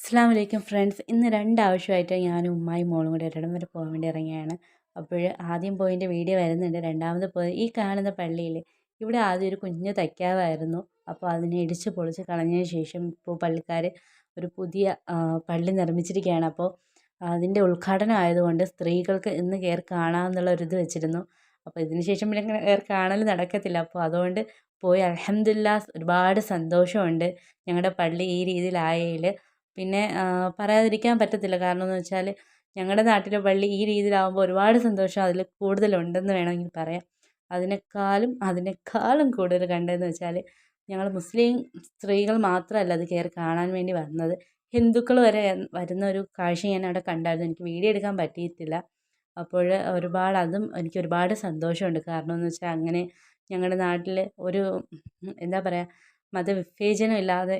അസ്സലാമു അലൈക്കും ഫ്രണ്ട്സ്. ഇന്ന് രണ്ടാവശ്യമായിട്ട് ഞാനും ഉമ്മായും മോളും കൂടി ഒരിടം വരെ പോകാൻ വേണ്ടി ഇറങ്ങിയാണ്. അപ്പോൾ ആദ്യം പോയിൻ്റെ വീഡിയോ വരുന്നുണ്ട്. രണ്ടാമത് പോയി ഈ കാണുന്ന പള്ളിയിൽ ഇവിടെ ആദ്യം ഒരു കുഞ്ഞ് തയ്ക്കാവായിരുന്നു. അപ്പോൾ അതിനെ ഇടിച്ച് പൊളിച്ച് കളഞ്ഞതിന് ശേഷം ഇപ്പോൾ പള്ളിക്കാർ ഒരു പുതിയ പള്ളി നിർമ്മിച്ചിരിക്കുകയാണ്. അപ്പോൾ അതിൻ്റെ ഉദ്ഘാടനം ആയതുകൊണ്ട് സ്ത്രീകൾക്ക് ഇന്ന് കയറി കാണാമെന്നുള്ള ഒരു ഇത് വെച്ചിരുന്നു. അപ്പോൾ ഇതിന് ശേഷം പിന്നെ കയറി കാണൽ നടക്കത്തില്ല. അപ്പോൾ അതുകൊണ്ട് പോയി അൽഹംദുലില്ലാഹ് ഒരുപാട് സന്തോഷമുണ്ട് ഞങ്ങളുടെ പള്ളി ഈ രീതിയിലായതിൽ. പിന്നെ പറയാതിരിക്കാൻ പറ്റത്തില്ല. കാരണം എന്ന് വെച്ചാൽ ഞങ്ങളുടെ നാട്ടിലെ പള്ളി ഈ രീതിയിലാവുമ്പോൾ ഒരുപാട് സന്തോഷം അതിൽ കൂടുതലുണ്ടെന്ന് വേണമെങ്കിൽ പറയാം. അതിനേക്കാളും കൂടുതൽ കണ്ടതെന്ന് വെച്ചാൽ ഞങ്ങൾ മുസ്ലിം സ്ത്രീകൾ മാത്രമല്ല അത് കയറി കാണാൻ വേണ്ടി വന്നത്, ഹിന്ദുക്കൾ വരെ വരുന്ന ഒരു കാഴ്ച ഞാൻ അവിടെ കണ്ടായിരുന്നു. എനിക്ക് വീഡിയോ എടുക്കാൻ പറ്റിയിട്ടില്ല. അപ്പോൾ അതും എനിക്ക് ഒരുപാട് സന്തോഷമുണ്ട്. കാരണം എന്ന് വെച്ചാൽ അങ്ങനെ ഞങ്ങളുടെ നാട്ടിൽ ഒരു എന്താ പറയുക, മതവിവേചനം ഇല്ലാതെ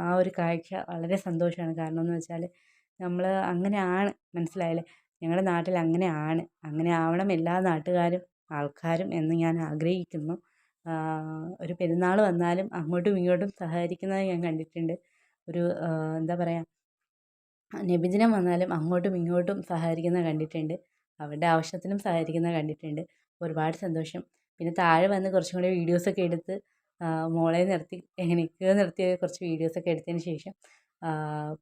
ആ ഒരു കാഴ്ച വളരെ സന്തോഷമാണ്. കാരണം എന്ന് വെച്ചാൽ നമ്മൾ അങ്ങനെയാണ്, മനസ്സിലായില്ലേ? ഞങ്ങളുടെ നാട്ടിൽ അങ്ങനെയാണ്, അങ്ങനെ ആവണം എല്ലാ നാട്ടുകാരും ആൾക്കാരും എന്ന് ഞാൻ ആഗ്രഹിക്കുന്നു. ഒരു പെരുന്നാൾ വന്നാലും അങ്ങോട്ടും ഇങ്ങോട്ടും സഹകരിക്കുന്നത് ഞാൻ കണ്ടിട്ടുണ്ട്. ഒരു എന്താ പറയുക, നബിദിനം വന്നാലും അങ്ങോട്ടും ഇങ്ങോട്ടും സഹകരിക്കുന്നത് കണ്ടിട്ടുണ്ട്. അവരുടെ ആവശ്യത്തിനും സഹകരിക്കുന്നത് കണ്ടിട്ടുണ്ട്. ഒരുപാട് സന്തോഷം. പിന്നെ താഴെ വന്ന് കുറച്ചും കൂടി വീഡിയോസൊക്കെ എടുത്ത് മോളെ നിർത്തി എനിക്ക് നിർത്തി കുറച്ച് വീഡിയോസൊക്കെ എടുത്തതിന് ശേഷം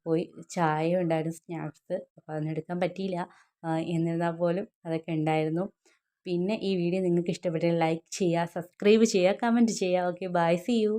പോയി ചായ ഉണ്ടായിരുന്നു, സ്നാക്സ്. അപ്പോൾ അതൊന്നും എടുക്കാൻ പറ്റിയില്ല. എന്നിരുന്നാൽ പോലും അതൊക്കെ ഉണ്ടായിരുന്നു. പിന്നെ ഈ വീഡിയോ നിങ്ങൾക്ക് ഇഷ്ടപ്പെട്ടാൽ ലൈക്ക് ചെയ്യുക, സബ്സ്ക്രൈബ് ചെയ്യുക, കമൻറ്റ് ചെയ്യുക. Okay, bye, see U.